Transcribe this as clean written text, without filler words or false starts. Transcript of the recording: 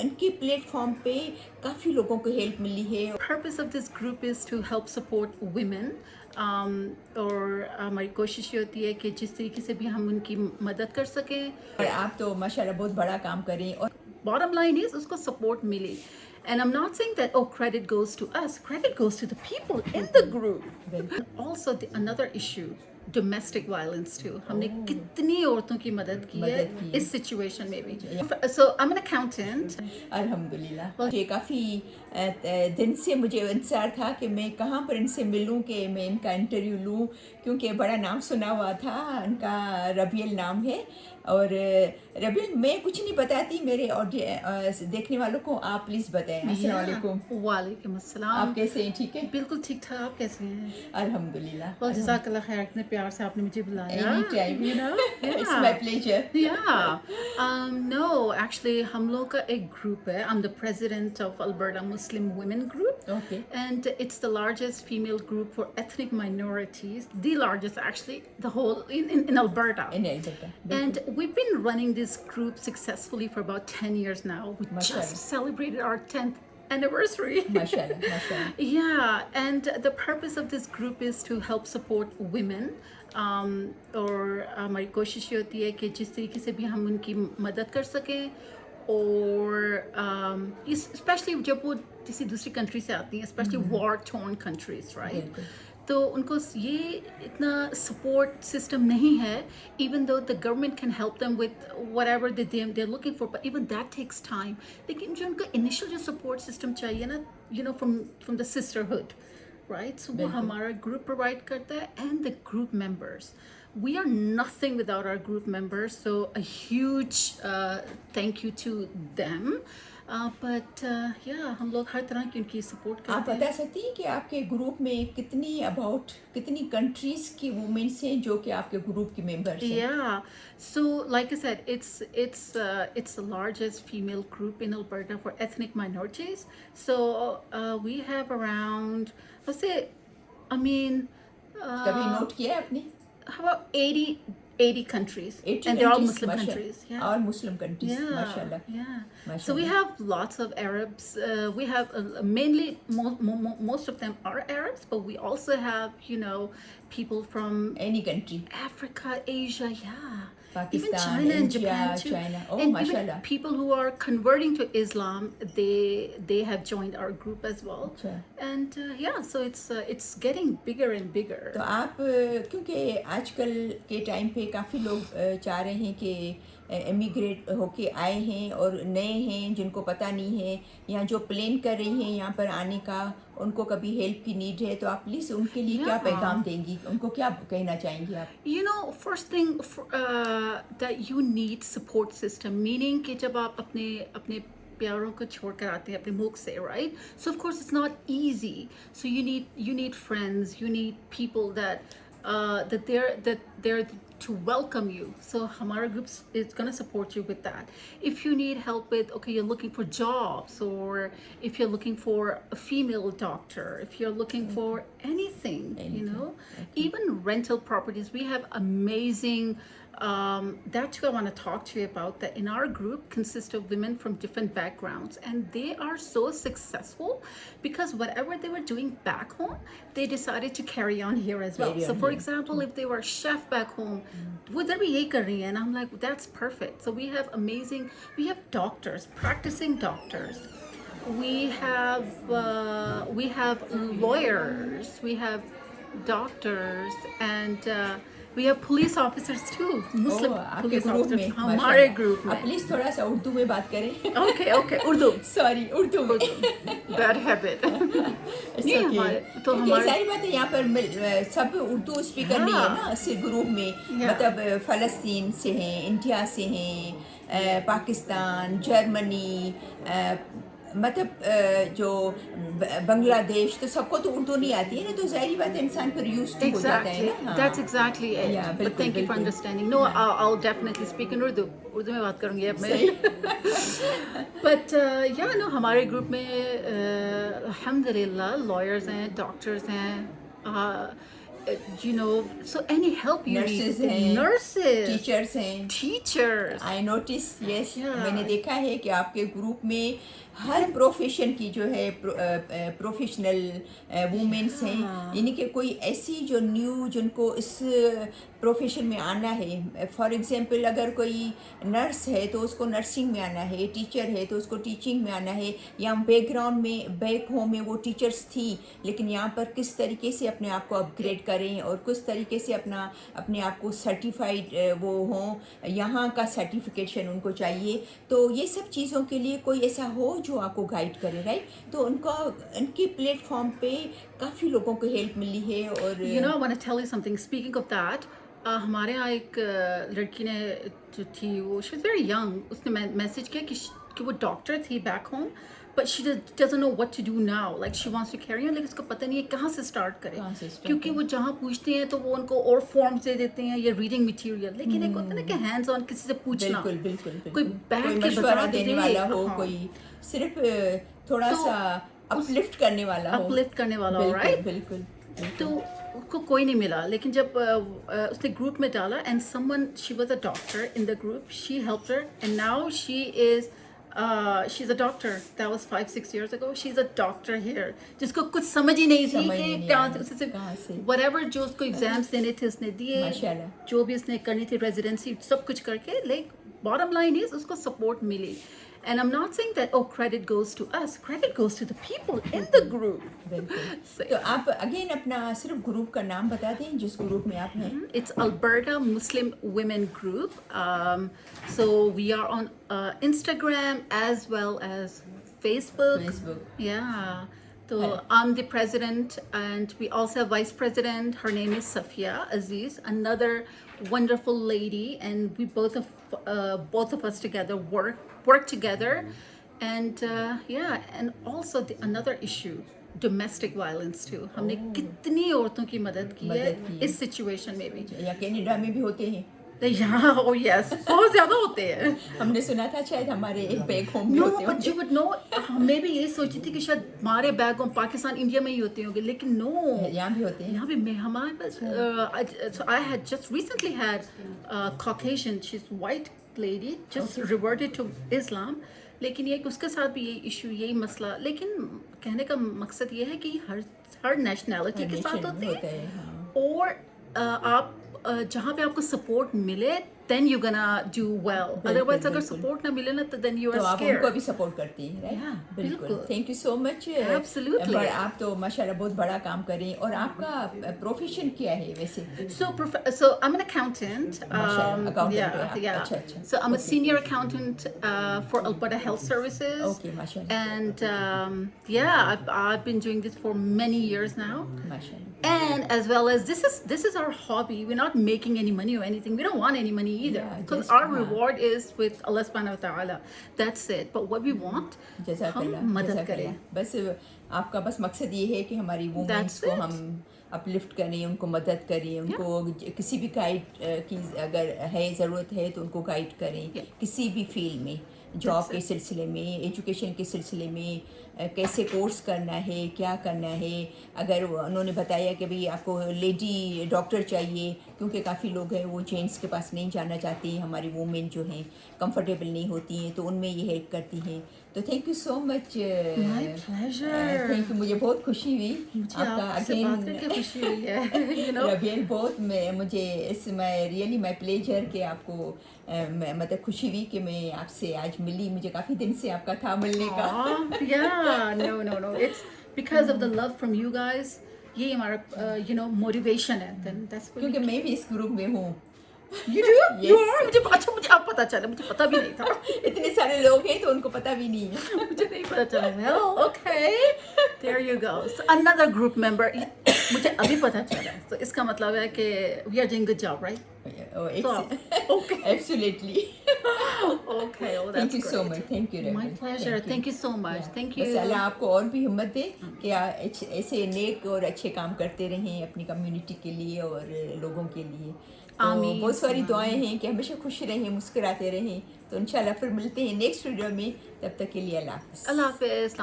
उनके प्लेटफॉर्म पे काफ़ी लोगों को हेल्प मिली है। Purpose of this group is to help support women. और हमारी कोशिश ये होती है कि जिस तरीके से भी हम उनकी मदद कर सकें। और आप तो माशाल्लाह बहुत बड़ा काम करें और Bottom line is उसको support मिले. And I'm not saying that, oh, credit goes to us. Credit goes to the people in the group. And also another issue, domestic violence too. हमने कितनी औरतों की मदद की है इस situation में भी. So I'm an accountant. अल्हम्दुलिल्लाह मुझे काफ़ी दिन से मुझे इंतज़ार था कि मैं कहाँ पर इनसे मिलूं कि मैं इनका इंटरव्यू लूं, क्योंकि बड़ा नाम सुना हुआ था। इनका रबियल नाम है और रबियल मैं कुछ नहीं बताती मेरे और देखने वालों को, आप प्लीज़ बताएं। अस्सलाम वालेकुम। वालेकुम अस्सलाम। आप कैसे हैं? ठीक है, बिल्कुल ठीक ठाक। आप कैसे हैं? अल्हम्दुलिल्लाह। जज़ाकल्लाह खैर, इतने प्यार से आपने मुझे बुलाया। Anytime, You know? It's my pleasure. Yeah. No, actually हम लोग का एक group है. I'm the president of Alberta Muslim women group. Okay. And it's the largest female group for ethnic minorities. The largest actually, the whole in Alberta. In Alberta. And we've been running this group successfully for about 10 years now. We just celebrated our 10th anniversary. Mashallah, mashallah. Yeah, and the purpose of this group is to help support women. और हमारी कोशिश ये होती है कि जिस तरीके से भी हम उनकी मदद कर सकें, और स्पेशली जब वो किसी दूसरी कंट्री से आती हैं, specially war torn countries, right, तो उनको ये इतना सपोर्ट सिस्टम नहीं है, even though the government can help them with whatever they are looking for, but even that takes time. लेकिन जो उनका इनिशियल जो सपोर्ट सिस्टम चाहिए ना, you know, from the sisterhood, right, so वो हमारा ग्रुप प्रोवाइड करता है, and the group members. We are nothing without our group members, so a huge thank you to them. But yeah, हम लोग हर तरह की उनकी सपोर्ट करते हैं. आप बता सकती हैं कि आपके ग्रुप में कितनी कंट्रीज की वुमेन्स हैं जो कि आपके ग्रुप की मेंबर्स हैं? Yeah, so like I said, it's the largest female group in Alberta for ethnic minorities. So we have around, let's say, I mean, कभी नोट किया है आपने? how about 80 countries, and they're all Muslim countries. Yeah, all Muslim countries. Yeah, mashallah. Yeah. Mashallah. So we have lots of Arabs. We have mainly most of them are Arabs, but we also have, you know, people from any country, Africa, Asia, yeah, Pakistan, even China and India, Japan too. China. Oh, and mashallah. even people who are converting to Islam, they have joined our group as well. Achha. And yeah, so it's getting bigger and bigger. तो आप क्योंकि आजकल के time पे काफ़ी लोग चाह रहे हैं कि इमिग्रेट होके आए हैं और नए हैं जिनको पता नहीं है, यहाँ जो प्लान कर रही हैं यहाँ पर आने का, उनको कभी हेल्प की नीड है, तो आप प्लीज़ उनके लिए क्या पैगाम देंगी, उनको क्या कहना चाहेंगी आप? You know, first thing that you need support system, meaning कि जब आप अपने प्यारों को छोड़ कर आते हैं अपने मुल्क से, right? So of course it's not easy. So you need friends, you need people that they're to welcome you. So Hamara Group is going to support you with that. If you need help with, okay, you're looking for jobs, or if you're looking for a female doctor, if you're looking for anything, you know, even rental properties, we have amazing, that too I want to talk to you about, that in our group consists of women from different backgrounds, and they are so successful because whatever they were doing back home, they decided to carry on here as well. So for example, if they were a chef back home, would they be yeh kar rahi hai? And I'm like, that's perfect. So we have doctors, practicing doctors. We have lawyers, we have doctors, and we have police officers too. Muslim police officers. हमारे group में. आप please थोड़ा सा उर्दू में बात करें. Okay, Urdu. Sorry, Urdu में. Bad habit. नहीं हमारे तो हमारे सारी बातें यहाँ पर सब उर्दू स्पीकर नहीं है ना इस ग्रुप में. मतलब फ़लस्तीन से हैं, इंडिया से हैं, पाकिस्तान, जर्मनी, मतलब जो बांग्लादेश, तो सबको तो उर्दू नहीं आती है ना, तो ज़ाहिर बात है इंसान पर यूज़ टू हो जाता है ना. That's exactly it. Yeah, but thank you for understanding. No, I'll definitely speak in Urdu. Urdu में बात करूँगी अब मैं. But yeah, no, हमारे ग्रुप में अल्हम्दुलिल्लाह lawyers हैं, doctors हैं, you know, so any help you Nurses need, हैं, nurses, टीचर्स हैं. teachers. I notice, yes, Yeah. मैंने देखा है कि आपके ग्रुप में हर प्रोफेशन की जो है प्रोफेशनल वुमेन्स हैं, यानी कि कोई ऐसी जो न्यू जिनको इस प्रोफेशन में आना है. फॉर एग्जांपल अगर कोई नर्स है तो उसको नर्सिंग में आना है, टीचर है तो उसको टीचिंग में आना है, या बैकग्राउंड में बैक होम में वो टीचर्स थी लेकिन यहाँ पर किस तरीके से अपने आप को अपग्रेड करें और किस तरीके से अपने आप को सर्टिफाइड वो हों, यहाँ का सर्टिफिकेशन उनको चाहिए. तो ये सब चीज़ों के लिए कोई ऐसा हो जो आपको गाइड करे, राइट? तो उनकी प्लेटफॉर्म पे काफ़ी लोगों को हेल्प मिली है. और You know, I want to tell you something. Speaking of that, हमारे यहाँ एक लड़की ने जो थी वो she was very young. उसने मैसेज किया कि वो डॉक्टर थी back home, but she doesn't know what to do now. Like she wants to carry on, लेकिन उसको पता नहीं है कहाँ से स्टार्ट करे. क्योंकि वो जहाँ पूछते हैं तो वो उनको और फॉर्म्स दे देते हैं या रीडिंग मटेरियल, लेकिन एक होता है ना कि हैंड्स ऑन किसी से पूछना. बिल्कुल कोई बैठ के मशवरा बता देने दे, वाला हो, हाँ. कोई सिर्फ थोड़ा सा अपलिफ्ट करने वाला हो. अपलिफ्ट करने वाला हो, राइट? बिल्कुल. तो उसको कोई नहीं मिला, लेकिन जब उसने ग्रुप में डाला and someone she was a doctor in the group, she helped her and now she's a doctor. That was 5-6 years ago. She's a doctor here. जिसको कुछ समझ ही नहीं थी कि कहाँ से whatever जो उसको एग्जाम्स देने थे उसने दिए, जो भी उसने करनी थी रेजिडेंसी सब कुछ करके, like bottom line is उसको सपोर्ट मिली. And I'm not saying that credit goes to us. Credit goes to the people in the group. तो आप अगेन अपना सिर्फ ग्रुप का नाम बता दें जिस ग्रुप में आप हैं. It's Alberta Muslim Women Group. So we are on Instagram as well as Facebook. Yeah. So I'm the president and we also have vice president. Her name is Safia Aziz, another wonderful lady, and we both of us together work together. And and also another issue, domestic violence too. हमने कितनी औरतों की मदद की है इस situation में भी. या कनाडा में भी होते हैं. यहाँ oh yes, बहुत ज़्यादा होते हैं. हमने सुना था शायद हमारे बैक होम में होते but you would know. मैं भी यही सोची थी कि शायद हमारे बैक होम पाकिस्तान इंडिया में ही होते होंगे, लेकिन no, यहाँ भी होते हैं. यहाँ भी हमारे पास so I had just recently had Caucasian, she's white lady, just reverted to Islam. लेकिन ये उसके साथ भी यही इशू, यही मसला. लेकिन कहने का मकसद ये है कि हर नेशनैलिटी के साथ होते हैं. और आप जहाँ पे आपको सपोर्ट मिले then you're gonna do well. Otherwise अगर सपोर्ट ना मिले ना तो then you are scared. तो आप उनको भी सपोर्ट करती हैं, राइट? बिल्कुल. Thank you so much. Absolutely. आप तो माशाल्लाह बहुत बड़ा काम कर रही हैं. और आपका प्रोफेशन क्या है वैसे? So I'm an accountant. अच्छा. So I'm a senior accountant for Alberta Health Services. Okay, माशाल्लाह. And I've been doing this for many years now. माशाल्लाह. And as well as this is our hobby. We're not making any money or anything. We don't want any money either, because our reward is with Allah subhanahu wa ta'ala. That's it. But what we want, हम मदद करें. बस आपका बस मकसद ये है कि हमारी वुमेन्स को हम अपलिफ्ट करें, उनको मदद करें, उनको किसी भी गाइड की अगर है ज़रूरत है तो उनको गाइड करें, किसी भी फील्ड में, जॉब के सिलसिले में, एजुकेशन के सिलसिले में, कैसे कोर्स करना है, क्या करना है. अगर उन्होंने बताया कि भाई आपको लेडी डॉक्टर चाहिए, क्योंकि काफ़ी लोग हैं वो जेंट्स के पास नहीं जाना चाहती हैं, हमारी वुमेन जो हैं कंफर्टेबल नहीं होती हैं, तो उनमें ये हेल्प करती हैं. तो thank you so much. My pleasure. Thank you. मुझे बहुत खुशी हुई आपका अगेन खुशी हुई है. रबियल, बहुत मुझे रियली माय प्लेजर कि आपको मतलब खुशी हुई कि मैं आपसे आज मिली. मुझे काफ़ी दिन से आपका था मिलने का. No. It's because of the love from you guys. ये हमारा motivation है. Then that's what. क्योंकि मैं भी इस ग्रुप में हूँ. You do? Yes. You are? मुझे अब पता चला. मुझे पता भी नहीं था. इतने सारे लोग हैं तो उनको पता भी नहीं है. मुझे नहीं पता चला. Well, okay. There you go. So another group member. मुझे अभी पता चला. तो इसका मतलब है कि we are doing good job, right? Okay. Absolutely. Okay. Oh, that's Thank you so much. Thank you. My pleasure. Thank you so much. Thank you. बस अल्लाह आपको और भी हिम्मत दे कि ऐसे नेक और अच्छे काम करते रहें अपनी कम्युनिटी के लिए और लोगों के लिए. तो बहुत सारी दुआएं हैं कि हमेशा खुश रहें, मुस्कुराते रहें. तो इंशाल्लाह फिर मिलते हैं नेक्स्ट वीडियो में. तब तक के लिए अल्लाह हाफ़िज़. अल्लाह हाफ़िज़.